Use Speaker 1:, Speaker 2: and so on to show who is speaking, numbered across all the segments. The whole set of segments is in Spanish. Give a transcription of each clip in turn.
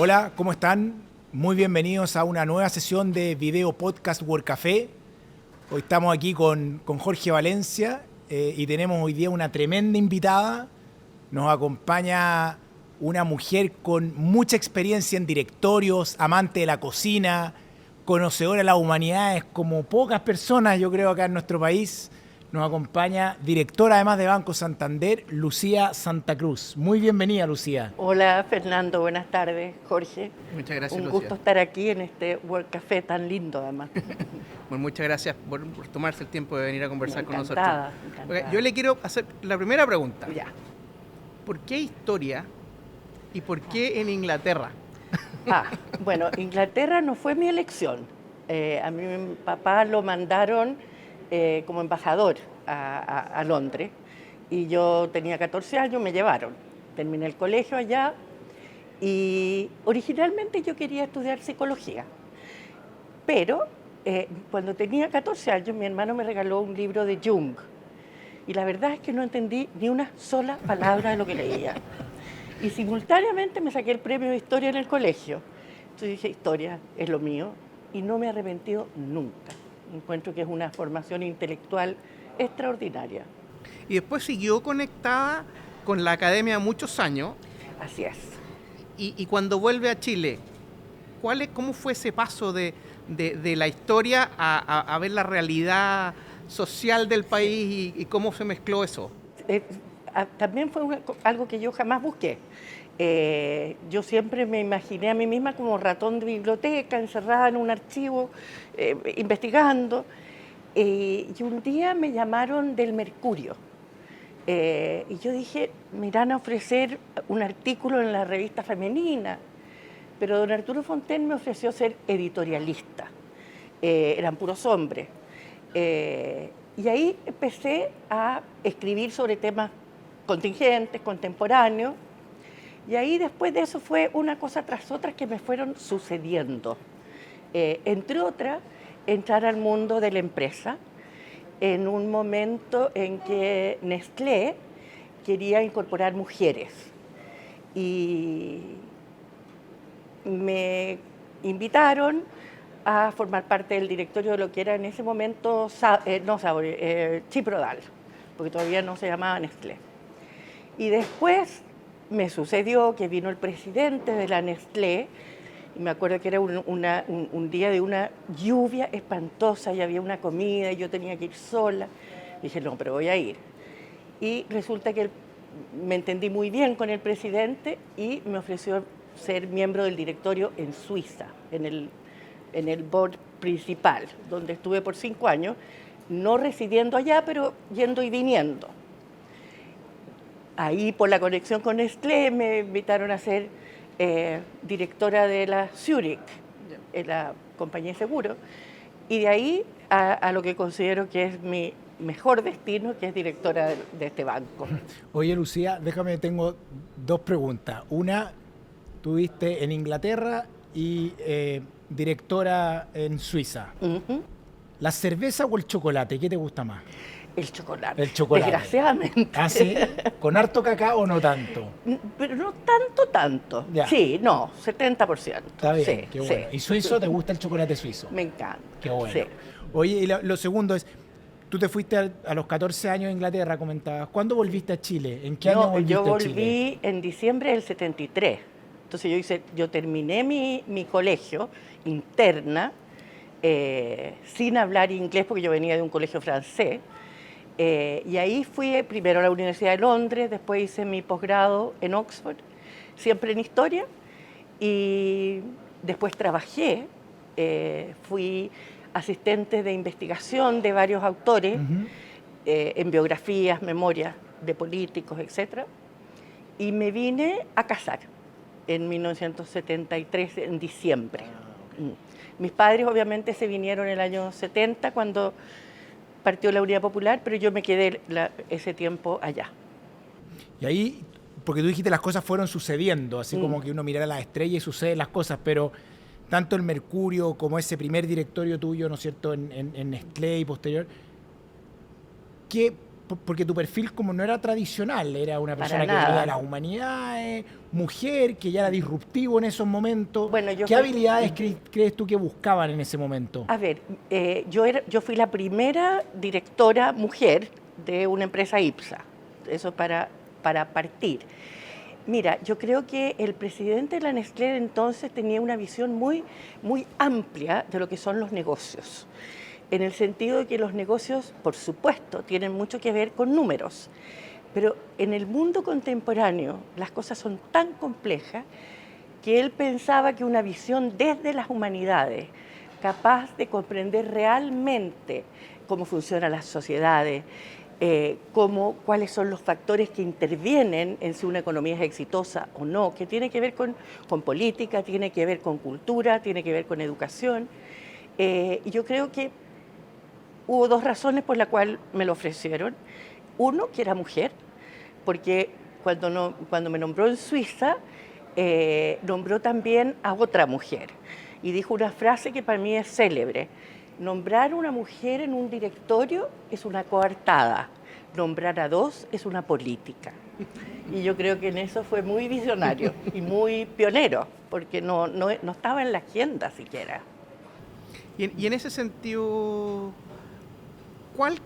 Speaker 1: Hola, ¿cómo están? Muy bienvenidos a una nueva sesión de video podcast World Café. Hoy estamos aquí con Jorge Valencia y tenemos hoy día una tremenda invitada. Nos acompaña una mujer con mucha experiencia en directorios, amante de la cocina, conocedora de las humanidades como pocas personas, yo creo, acá en nuestro país. Nos acompaña directora, además de Banco Santander, Lucía Santa Cruz. Muy bienvenida, Lucía.
Speaker 2: Hola, Fernando. Buenas tardes, Jorge.
Speaker 3: Muchas gracias,
Speaker 2: Un
Speaker 3: Lucía.
Speaker 2: gusto estar aquí en este World Café tan lindo, además.
Speaker 3: Bueno, muchas gracias por tomarse el tiempo de venir a conversar con nosotros.
Speaker 2: Encantada.
Speaker 3: Okay, yo le quiero hacer la primera pregunta.
Speaker 2: Ya.
Speaker 3: ¿Por qué historia y por qué en Inglaterra?
Speaker 2: Bueno, Inglaterra no fue mi elección. A mi papá lo mandaron como embajador a Londres y yo tenía 14 años, me llevaron. Terminé el colegio allá y originalmente yo quería estudiar psicología, pero cuando tenía 14 años mi hermano me regaló un libro de Jung y la verdad es que no entendí ni una sola palabra de lo que leía. Y simultáneamente me saqué el premio de historia en el colegio. Entonces dije, historia es lo mío y no me he arrepentido nunca. Encuentro que es una formación intelectual extraordinaria.
Speaker 3: Y después siguió conectada con la academia muchos años.
Speaker 2: Así es.
Speaker 3: Y cuando vuelve a Chile, ¿cómo fue ese paso de la historia a ver la realidad social del país y cómo se mezcló eso?
Speaker 2: También fue algo que yo jamás busqué. Yo siempre me imaginé a mí misma como ratón de biblioteca, encerrada en un archivo, investigando. Y un día me llamaron del Mercurio. Y yo dije, me irán a ofrecer un artículo en la revista femenina. Pero don Arturo Fonten me ofreció ser editorialista. Eran puros hombres. Y ahí empecé a escribir sobre temas contingentes, contemporáneos. Y ahí después de eso fue una cosa tras otra que me fueron sucediendo. Entre otras, entrar al mundo de la empresa en un momento en que Nestlé quería incorporar mujeres. Y me invitaron a formar parte del directorio de lo que era en ese momento Chiprodal, porque todavía no se llamaba Nestlé. Y después me sucedió que vino el presidente de la Nestlé, y me acuerdo que era un día de una lluvia espantosa y había una comida y yo tenía que ir sola. Dije, no, pero voy a ir. Y resulta que me entendí muy bien con el presidente y me ofreció ser miembro del directorio en Suiza, en el board principal, donde estuve por 5 años, no residiendo allá, pero yendo y viniendo. Ahí, por la conexión con Nestlé, me invitaron a ser directora de la Zurich, la compañía de seguros, y de ahí a lo que considero que es mi mejor destino, que es directora de este banco.
Speaker 1: Oye, Lucía, tengo dos preguntas. Una, tuviste en Inglaterra y directora en Suiza.
Speaker 2: Uh-huh.
Speaker 1: ¿La cerveza o el chocolate? ¿Qué te gusta más?
Speaker 2: El chocolate.
Speaker 1: El chocolate.
Speaker 2: Desgraciadamente.
Speaker 1: ¿Ah, sí? ¿Con harto cacao o no tanto?
Speaker 2: Pero no tanto.
Speaker 1: Ya.
Speaker 2: Sí, no, 70%.
Speaker 1: Está bien,
Speaker 2: sí,
Speaker 1: qué bueno.
Speaker 2: sí.
Speaker 1: ¿Y suizo? ¿Te gusta el chocolate suizo?
Speaker 2: Me encanta.
Speaker 1: Qué bueno.
Speaker 2: Sí.
Speaker 1: Oye, y lo segundo es, tú te fuiste a los 14 años a Inglaterra, comentabas. ¿Cuándo volviste a Chile? ¿En qué año volviste
Speaker 2: yo
Speaker 1: a Chile?
Speaker 2: volví en diciembre del 73. Entonces yo terminé mi colegio interna sin hablar inglés porque yo venía de un colegio francés. Y ahí fui primero a la Universidad de Londres, después hice mi posgrado en Oxford, siempre en historia, y después trabajé, fui asistente de investigación de varios autores,
Speaker 1: Uh-huh.
Speaker 2: en biografías, memorias de políticos, etc. Y me vine a casar en 1973, en diciembre. Mis padres obviamente se vinieron en el año 70 cuando partió la Unidad Popular, pero yo me quedé ese tiempo allá.
Speaker 1: Y ahí, porque tú dijiste las cosas fueron sucediendo, así como que uno mirara las estrellas y suceden las cosas, pero tanto el Mercurio como ese primer directorio tuyo, ¿no es cierto?, en Nestlé y posterior, ¿qué porque tu perfil como no era tradicional, era una
Speaker 2: Para
Speaker 1: persona que
Speaker 2: nada.
Speaker 1: venía de las humanidades, mujer, que ya era disruptivo en esos momentos.
Speaker 2: Bueno, yo
Speaker 1: ¿Qué
Speaker 2: fui-
Speaker 1: habilidades crees tú que buscaban en ese momento?
Speaker 2: A ver, yo fui la primera directora mujer de una empresa IPSA, eso para partir. Mira, yo creo que el presidente de la Nestlé entonces tenía una visión muy, muy amplia de lo que son los negocios, en el sentido de que los negocios, por supuesto, tienen mucho que ver con números, pero en el mundo contemporáneo las cosas son tan complejas que él pensaba que una visión desde las humanidades, capaz de comprender realmente cómo funcionan las sociedades, cuáles son los factores que intervienen en si una economía es exitosa o no, que tiene que ver con política, tiene que ver con cultura, tiene que ver con educación. Y yo creo que hubo dos razones por las cuales me lo ofrecieron. Uno, que era mujer, porque cuando me nombró en Suiza, nombró también a otra mujer y dijo una frase que para mí es célebre: nombrar a una mujer en un directorio es una coartada, nombrar a dos es una política. Y yo creo que en eso fue muy visionario y muy pionero, porque no estaba en la agenda siquiera.
Speaker 3: Y en ese sentido, ¿cuál?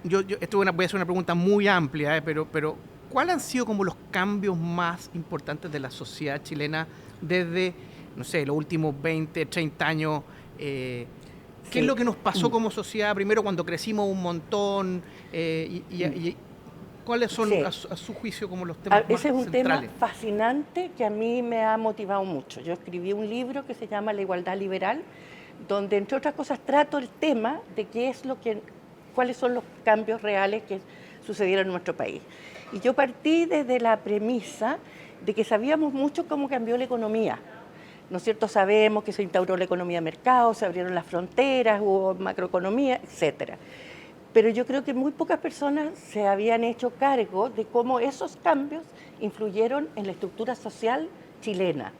Speaker 3: Voy a hacer una pregunta muy amplia, pero ¿cuáles han sido como los cambios más importantes de la sociedad chilena desde, no sé, los últimos 20, 30 años? ¿Qué es lo que nos pasó como sociedad primero cuando crecimos un montón? Y ¿cuáles son,
Speaker 2: Sí.
Speaker 3: a su juicio, como los temas más
Speaker 2: Ese es un
Speaker 3: centrales?
Speaker 2: tema fascinante que a mí me ha motivado mucho. Yo escribí un libro que se llama La igualdad liberal, donde entre otras cosas trato el tema de cuáles son los cambios reales que sucedieron en nuestro país. Y yo partí desde la premisa de que sabíamos mucho cómo cambió la economía. ¿No es cierto? Sabemos que se instauró la economía de mercado, se abrieron las fronteras, hubo macroeconomía, etcétera. Pero yo creo que muy pocas personas se habían hecho cargo de cómo esos cambios influyeron en la estructura social chilena.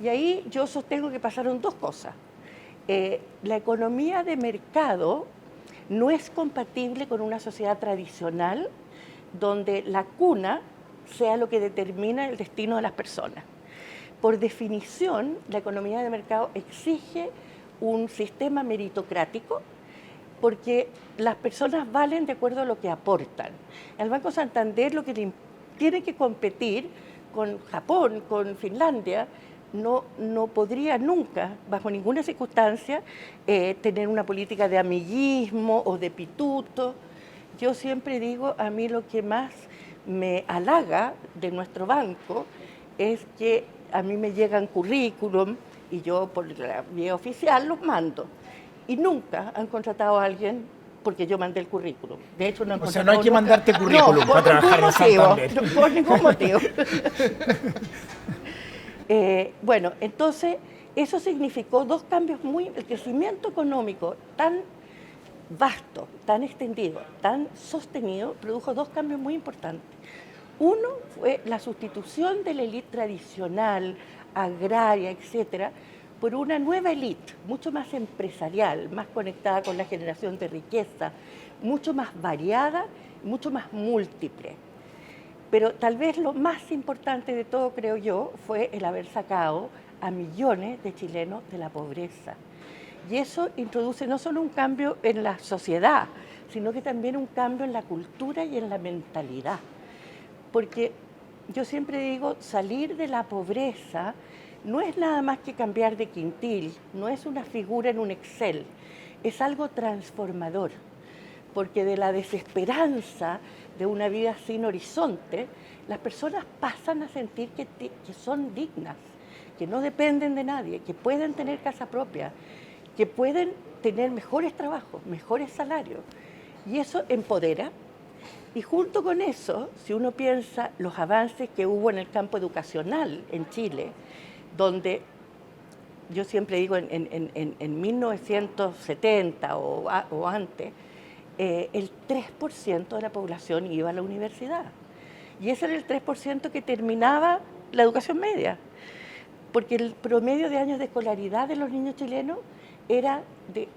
Speaker 2: Y ahí yo sostengo que pasaron dos cosas. La economía de mercado no es compatible con una sociedad tradicional donde la cuna sea lo que determina el destino de las personas. Por definición, la economía de mercado exige un sistema meritocrático, porque las personas valen de acuerdo a lo que aportan. El Banco Santander lo que tiene que competir con Japón, con Finlandia, no podría nunca, bajo ninguna circunstancia, tener una política de amiguismo o de pituto. Yo siempre digo, a mí lo que más me halaga de nuestro banco es que a mí me llegan currículum y yo por la vía oficial los mando. Y nunca han contratado a alguien porque yo mandé el currículum. De hecho, no han
Speaker 1: O sea,
Speaker 2: contratado
Speaker 1: no hay que
Speaker 2: nunca.
Speaker 1: mandarte currículum
Speaker 2: No,
Speaker 1: para trabajar en
Speaker 2: por ningún
Speaker 1: Santander.
Speaker 2: motivo, por ningún motivo. Bueno, entonces eso significó dos cambios el crecimiento económico tan vasto, tan extendido, tan sostenido, produjo dos cambios muy importantes. Uno fue la sustitución de la élite tradicional, agraria, etcétera, por una nueva élite, mucho más empresarial, más conectada con la generación de riqueza, mucho más variada, mucho más múltiple. Pero tal vez lo más importante de todo, creo yo, fue el haber sacado a millones de chilenos de la pobreza. Y eso introduce no solo un cambio en la sociedad, sino que también un cambio en la cultura y en la mentalidad. Porque yo siempre digo, salir de la pobreza no es nada más que cambiar de quintil, no es una figura en un Excel, es algo transformador. Porque de la desesperanza de una vida sin horizonte, las personas pasan a sentir que son dignas, que no dependen de nadie, que pueden tener casa propia, que pueden tener mejores trabajos, mejores salarios. Y eso empodera. Y junto con eso, si uno piensa los avances que hubo en el campo educacional en Chile, donde yo siempre digo en 1970 o antes, el 3% de la población iba a la universidad. Y ese era el 3% que terminaba la educación media, porque el promedio de años de escolaridad de los niños chilenos era de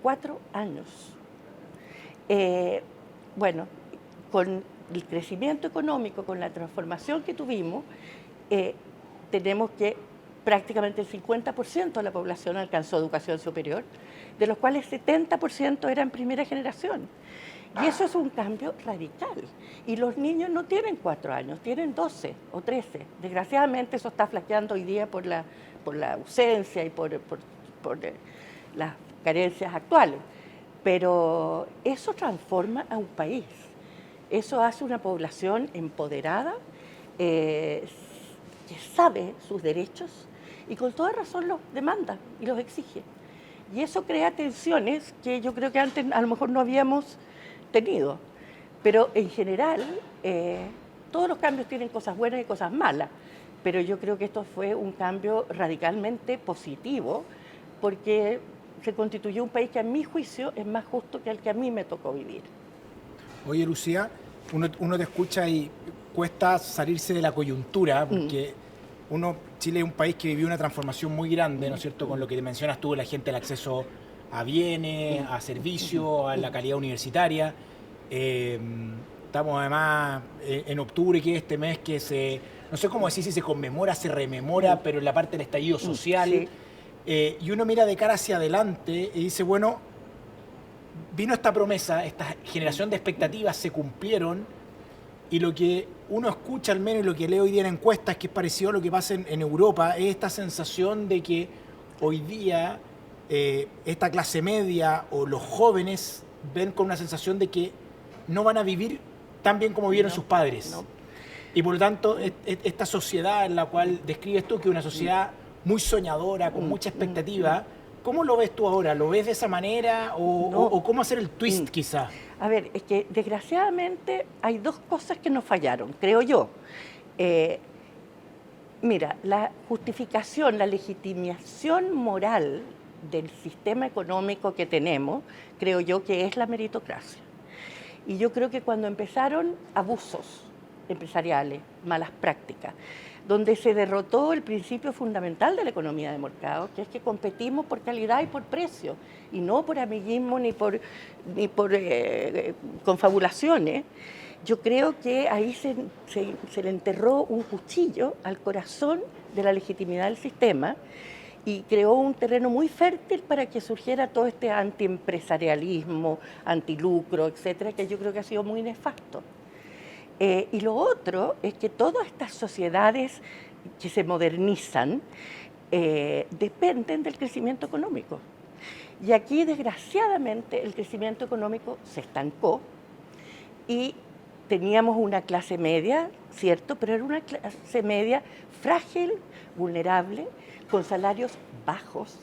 Speaker 2: 4 años. Bueno, con el crecimiento económico, con la transformación que tuvimos, tenemos que prácticamente el 50% de la población alcanzó educación superior, de los cuales 70% eran primera generación. Y eso es un cambio radical. Y los niños no tienen 4 años, tienen 12 o 13. Desgraciadamente eso está flaqueando hoy día por la ausencia y por las carencias actuales. Pero eso transforma a un país. Eso hace una población empoderada, que sabe sus derechos y con toda razón los demanda y los exige. Y eso crea tensiones que yo creo que antes a lo mejor no habíamos tenido. Pero en general, todos los cambios tienen cosas buenas y cosas malas. Pero yo creo que esto fue un cambio radicalmente positivo porque se constituyó un país que a mi juicio es más justo que el que a mí me tocó vivir.
Speaker 1: Oye, Lucía, uno te escucha y cuesta salirse de la coyuntura, porque Chile es un país que vivió una transformación muy grande, ¿no es cierto?, con lo que mencionas tú, la gente, el acceso a bienes, a servicios, a la calidad universitaria. Estamos además en octubre, que es este mes que no sé cómo decir si se conmemora, se rememora, pero en la parte del estallido social. Sí. Y uno mira de cara hacia adelante y dice, bueno, vino esta promesa, esta generación de expectativas se cumplieron, y lo que uno escucha, al menos, y lo que leo hoy día en encuestas, que es parecido a lo que pasa en Europa, es esta sensación de que hoy día esta clase media o los jóvenes ven con una sensación de que no van a vivir tan bien como vivieron sus padres. No. Y por lo tanto, esta sociedad en la cual describes tú, que es una sociedad muy soñadora, con mucha expectativa, ¿cómo lo ves tú ahora? ¿Lo ves de esa manera o cómo hacer el twist quizá?
Speaker 2: A ver, es que desgraciadamente hay dos cosas que nos fallaron, creo yo. Mira, la justificación, la legitimación moral del sistema económico que tenemos, creo yo que es la meritocracia. Y yo creo que cuando empezaron abusos empresariales, malas prácticas, donde se derrotó el principio fundamental de la economía de mercado, que es que competimos por calidad y por precio, y no por amiguismo ni por confabulaciones. Yo creo que ahí se le enterró un cuchillo al corazón de la legitimidad del sistema y creó un terreno muy fértil para que surgiera todo este antiempresarialismo, antilucro, etcétera, que yo creo que ha sido muy nefasto. Y lo otro es que todas estas sociedades que se modernizan dependen del crecimiento económico. Y aquí, desgraciadamente, el crecimiento económico se estancó y teníamos una clase media, cierto, pero era una clase media frágil, vulnerable, con salarios bajos.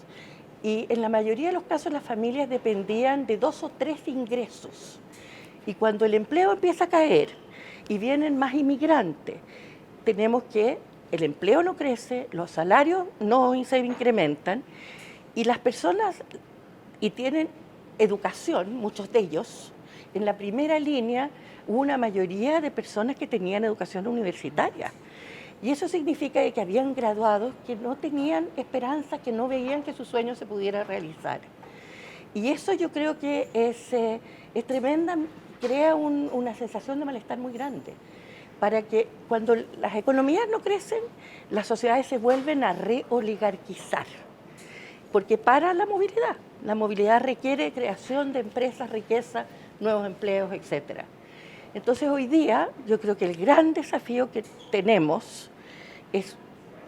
Speaker 2: Y en la mayoría de los casos las familias dependían de 2 o 3 ingresos. Y cuando el empleo empieza a caer y vienen más inmigrantes, tenemos que el empleo no crece, los salarios no se incrementan y las personas y tienen educación, muchos de ellos. En la primera línea hubo una mayoría de personas que tenían educación universitaria y eso significa que habían graduados que no tenían esperanza, que no veían que su sueño se pudiera realizar. Y eso yo creo que es tremenda, crea una sensación de malestar muy grande, para que cuando las economías no crecen, las sociedades se vuelven a reoligarquizar, porque para la movilidad requiere creación de empresas, riqueza, nuevos empleos, etc. Entonces hoy día yo creo que el gran desafío que tenemos es,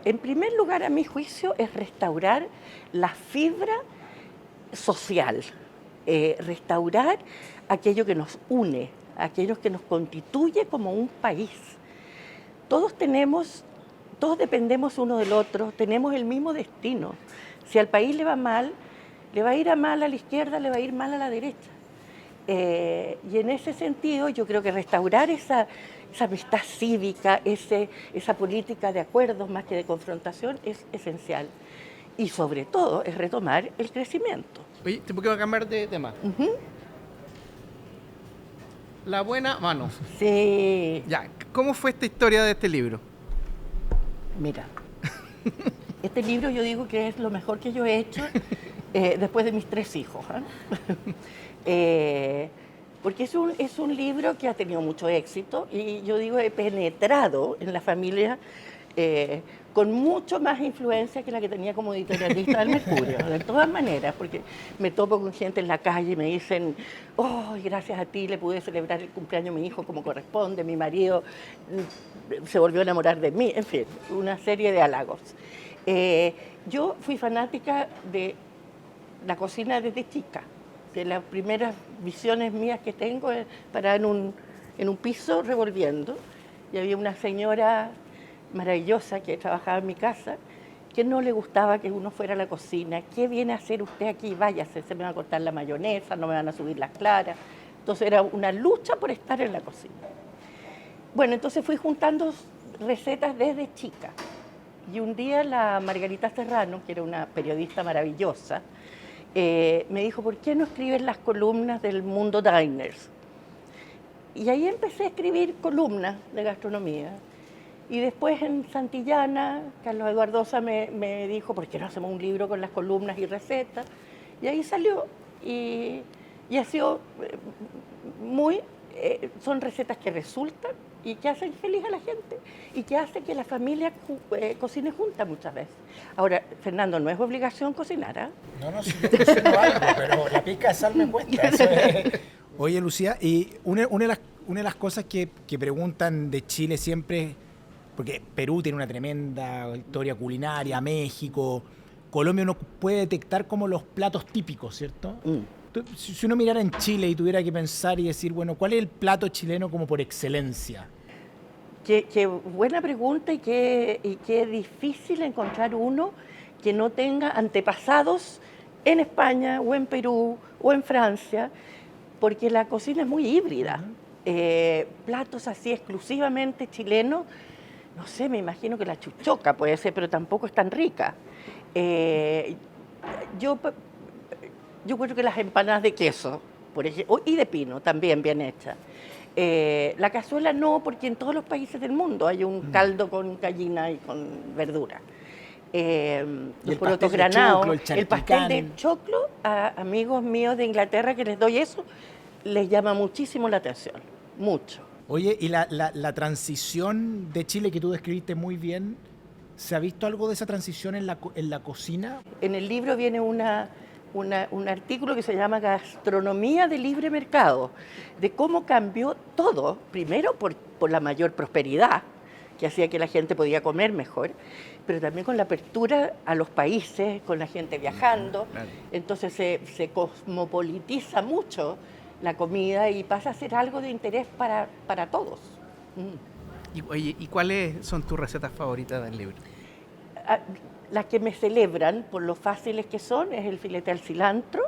Speaker 2: en primer lugar, a mi juicio, es restaurar la fibra social, restaurar aquello que nos une, aquello que nos constituye como un país. Todos dependemos uno del otro, tenemos el mismo destino. Si al país le va mal, le va a ir mal a la izquierda, le va a ir mal a la derecha. Y en ese sentido yo creo que restaurar esa amistad cívica, esa política de acuerdos más que de confrontación es esencial. Y sobre todo es retomar el crecimiento.
Speaker 3: Oye, ¿te puedo cambiar de tema? La buena mano.
Speaker 2: Sí.
Speaker 3: Ya, ¿cómo fue esta historia de este libro?
Speaker 2: Mira, este libro yo digo que es lo mejor que yo he hecho después de mis 3 hijos. Porque es un libro que ha tenido mucho éxito y yo digo, he penetrado en la familia con mucho más influencia que la que tenía como editorialista del Mercurio, de todas maneras, porque me topo con gente en la calle y me dicen, oh, gracias a ti le pude celebrar el cumpleaños a mi hijo como corresponde, mi marido se volvió a enamorar de mí, en fin, una serie de halagos. Yo fui fanática de la cocina desde chica. De las primeras visiones mías que tengo es parar en un piso revolviendo, y había una señora maravillosa que trabajaba en mi casa, que no le gustaba que uno fuera a la cocina. ¿Qué viene a hacer usted aquí? Váyase, se me va a cortar la mayonesa, no me van a subir las claras. Entonces era una lucha por estar en la cocina. Bueno, entonces fui juntando recetas desde chica. Y un día la Margarita Serrano, que era una periodista maravillosa, me dijo, ¿por qué no escribes las columnas del Mundo Diners? Y ahí empecé a escribir columnas de gastronomía. Y después en Santillana, Carlos Eduardo Osa me dijo, ¿por qué no hacemos un libro con las columnas y recetas? Y ahí salió. Y ha sido son recetas que resultan y que hacen feliz a la gente y que hacen que la familia cocine junta muchas veces. Ahora, Fernando, no es obligación cocinar, ¿ah?
Speaker 1: No, si yo cocino algo, pero la pizca de sal me cuesta. Eso es. Oye, Lucía, y una de las cosas que preguntan de Chile siempre, porque Perú tiene una tremenda historia culinaria, México, Colombia uno puede detectar como los platos típicos, ¿cierto? Si uno mirara en Chile y tuviera que pensar y decir, bueno, ¿cuál es el plato chileno como por excelencia?
Speaker 2: Qué buena pregunta y qué difícil encontrar uno que no tenga antepasados en España o en Perú o en Francia, porque la cocina es muy híbrida. Platos así exclusivamente chilenos, no sé, me imagino que la chuchoca puede ser, pero tampoco es tan rica. Yo creo que las empanadas de queso, por ejemplo, y de pino también bien hechas. La cazuela no, porque en todos los países del mundo hay un caldo con gallina y con verdura. Los porotos granados, el pastel de choclo, a amigos míos de Inglaterra que les doy eso, les llama muchísimo la atención, mucho.
Speaker 1: Oye, y la transición de Chile que tú describiste muy bien, ¿se ha visto algo de esa transición en la cocina?
Speaker 2: En el libro viene un artículo que se llama Gastronomía de Libre Mercado, de cómo cambió todo, primero por la mayor prosperidad, que hacía que la gente podía comer mejor, pero también con la apertura a los países, con la gente viajando. Claro. Entonces se cosmopolitiza mucho la comida y pasa a ser algo de interés para todos.
Speaker 3: ¿Y cuáles son tus recetas favoritas del libro?
Speaker 2: Las que me celebran por lo fáciles que son es el filete al cilantro.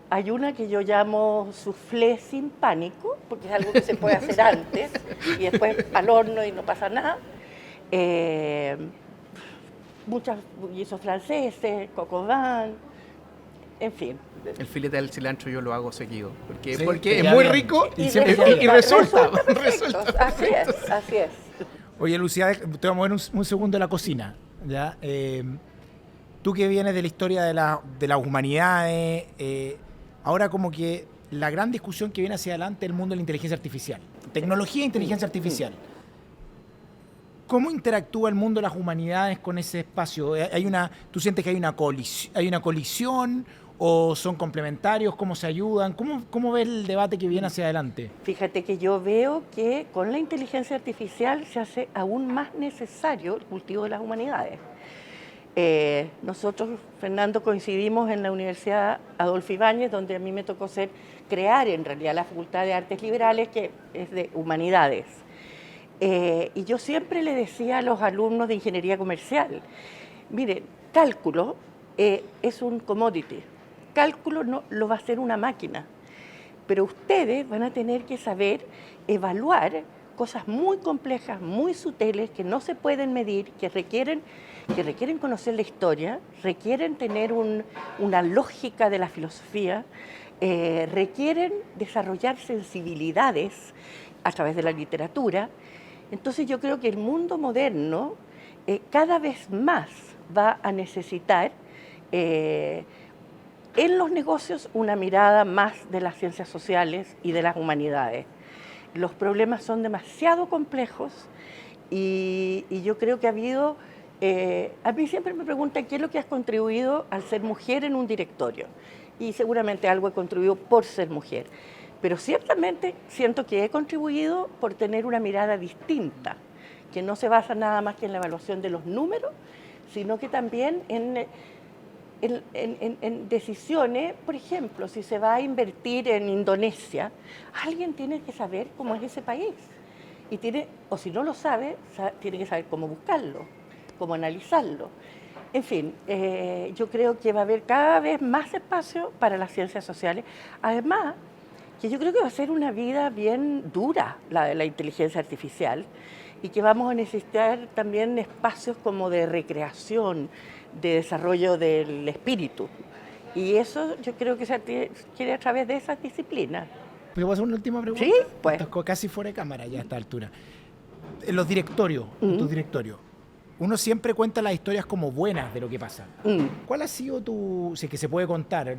Speaker 2: Hay una que yo llamo soufflé sin pánico, porque es algo que se puede hacer antes y después al horno y no pasa nada. Muchos guisos franceses, coq au vin, en fin.
Speaker 3: El filete al cilantro yo lo hago seguido, porque
Speaker 1: Sí,
Speaker 3: es muy rico y resulta.
Speaker 2: Así es.
Speaker 1: Oye, Lucía, te vamos a ver un segundo de la cocina. ¿Ya? Tú que vienes de la historia de las humanidades, ahora como que la gran discusión que viene hacia adelante es el mundo de la inteligencia artificial. Tecnología e inteligencia artificial. ¿Cómo interactúa el mundo de las humanidades con ese espacio? ¿Tú sientes que hay una colisión o son complementarios? ¿Cómo se ayudan? ¿Cómo ves el debate que viene hacia adelante?
Speaker 2: Fíjate que yo veo que con la inteligencia artificial se hace aún más necesario el cultivo de las humanidades. Nosotros, Fernando, coincidimos en la Universidad Adolfo Ibáñez, donde a mí me tocó crear en realidad la Facultad de Artes Liberales, que es de humanidades. Y yo siempre le decía a los alumnos de ingeniería comercial, mire, cálculo es un commodity, cálculo no lo va a hacer una máquina, pero ustedes van a tener que saber evaluar cosas muy complejas, muy sutiles, que no se pueden medir, que requieren conocer la historia, requieren tener una lógica de la filosofía, requieren desarrollar sensibilidades a través de la literatura. Entonces yo creo que el mundo moderno cada vez más va a necesitar en los negocios una mirada más de las ciencias sociales y de las humanidades. Los problemas son demasiado complejos y yo creo que ha habido... a mí siempre me preguntan qué es lo que has contribuido al ser mujer en un directorio. Y seguramente algo he contribuido por ser mujer. Pero ciertamente siento que he contribuido por tener una mirada distinta, que no se basa nada más que en la evaluación de los números, sino que también en decisiones. Por ejemplo, si se va a invertir en Indonesia, alguien tiene que saber cómo es ese país. Y o si no lo sabe, tiene que saber cómo buscarlo, cómo analizarlo. En fin, yo creo que va a haber cada vez más espacio para las ciencias sociales. Además, que yo creo que va a ser una vida bien dura la de la inteligencia artificial y que vamos a necesitar también espacios como de recreación, de desarrollo del espíritu. Y eso yo creo que se adquiere a través de esas disciplinas.
Speaker 1: ¿Puedo hacer una última pregunta?
Speaker 2: Sí, pues.
Speaker 1: Estás casi fuera de cámara ya a esta altura. En los directorios, en tus directorios, uno siempre cuenta las historias como buenas de lo que pasa. ¿Cuál ha sido si es que se puede contar,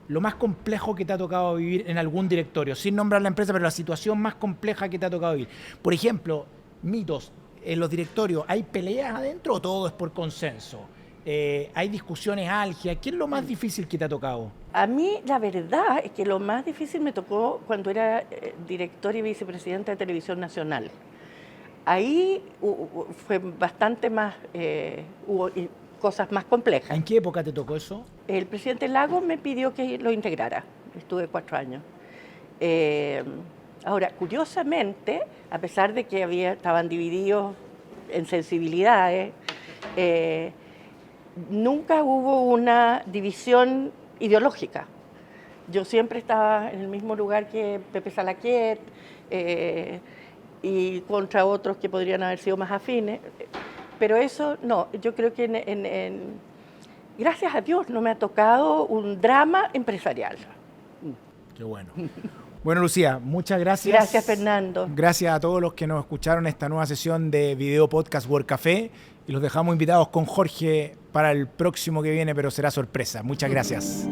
Speaker 1: lo más complejo que te ha tocado vivir en algún directorio? Sin nombrar la empresa, pero la situación más compleja que te ha tocado vivir. Por ejemplo, mitos. En los directorios, ¿hay peleas adentro o todo es por consenso? ¿Hay discusiones álgidas? ¿Qué es lo más difícil que te ha tocado?
Speaker 2: A mí la verdad es que lo más difícil me tocó cuando era directora y vicepresidenta de Televisión Nacional. Ahí fue bastante más, hubo cosas más complejas.
Speaker 1: ¿En qué época te tocó eso?
Speaker 2: El presidente Lagos me pidió que lo integrara. Estuve 4 años. Ahora, curiosamente, a pesar de que estaban divididos en sensibilidades, nunca hubo una división ideológica. Yo siempre estaba en el mismo lugar que Pepe Salaquet y contra otros que podrían haber sido más afines, pero eso no, yo creo que gracias a Dios no me ha tocado un drama empresarial.
Speaker 1: Qué bueno. Bueno, Lucía, muchas gracias.
Speaker 2: Gracias, Fernando.
Speaker 1: Gracias a todos los que nos escucharon esta nueva sesión de Video Podcast World Café y los dejamos invitados con Jorge para el próximo que viene, pero será sorpresa. Muchas gracias.